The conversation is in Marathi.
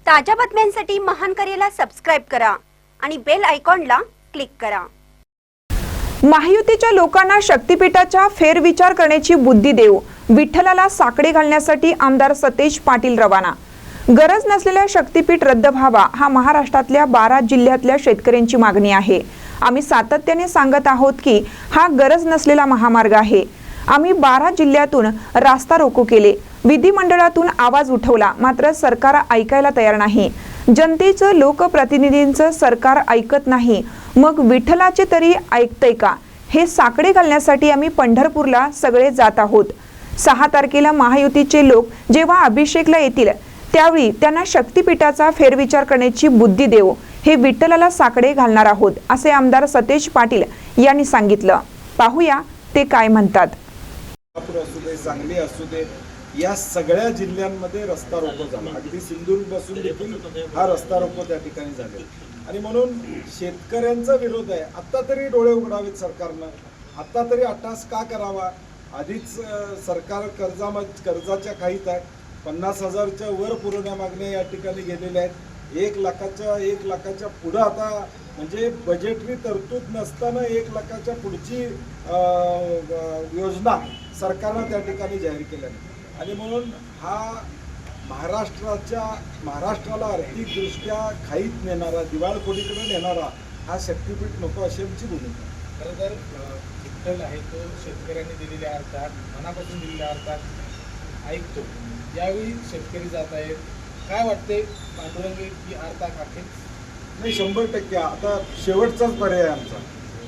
ताज्या बातम्यांसाठी महान करेला सबस्क्राइब करा आणि बेल आयकॉनला क्लिक करा। महायुतीच्या लोकांना शक्तिपीठाचा फेरविचार करण्याची बुद्धी देऊ, विठ्ठलाला साकडे घालण्यासाठी आमदार सतेज पाटील रवाना। गरज नसलेल्या शक्तिपीठ रद्द व्हावा हा महाराष्ट्रातल्या 12 जिल्ह्यातल्या शेतकऱ्यांची मागणी आहे। आम्ही सातत्याने सांगत आहोत की हा गरज नसलेला महामार्ग आहे। आम्ही 12 जिल्ह्यातून रास्ता रोको केले, विधिमंडळातून आवाज उठवला, मात्र सरकार ऐकायला तयार नाही। जनतेचं, लोकप्रतिनिधींचं सरकार ऐकत नाही, मग विठ्ठलाचे तरी ऐकतंय का? हे साकडे घालण्यासाठी आम्ही पंढरपूरला सगळे जात आहोत। 6 तारखेला महायुतीचे लोक जेव्हा अभिषेकला येतील त्यावेळी त्यांना शक्तिपीठाचा फेरविचार करण्याची बुद्धी देऊ, हे विठ्ठलाला साकडे घालणार आहोत, असे आमदार सतेज पाटील यांनी सांगितलं। पाहूया ते काय म्हणतात। असू दे, सांगली असू दे, या सगळ्या जिल्ह्यांमध्ये रस्ता रोको झाला। अगदी सिंधुदुर्ग बसून देखील हा रस्ता रोको त्या ठिकाणी झाले आणि म्हणून शेतकऱ्यांचा विरोध आहे। आता तरी डोळे उघडावेत सरकारनं, आता तरी अट्टास का करावा? आधीच सरकार कर्जाच्या खाईत आहे। 50,000च्या वर पुरवण्या मागण्या या ठिकाणी गेलेल्या आहेत। 1 लाखाच्या पुढं आता म्हणजे बजेटरी तरतूद नसताना 1 लाखाच्या पुढची योजना सरकारनं त्या ठिकाणी जाहीर केल्या आणि म्हणून हा महाराष्ट्राला आर्थिकदृष्ट्या खाईत नेणारा, दिवाळखोरीकडे नेणारा हा शक्तिपीठ नको अशी आमची भूमिका। खरं तर विठ्ठल आहे तो शेतकऱ्यांनी दिलेल्या अर्थात, मनापासून दिलेल्या अर्थात ऐकतो। यावेळी शेतकरी जात आहेत, काय वाटते पांडुरंग की अर्थात अखेर? नाही, 100% आता शेवटचाच पर्याय आमचा।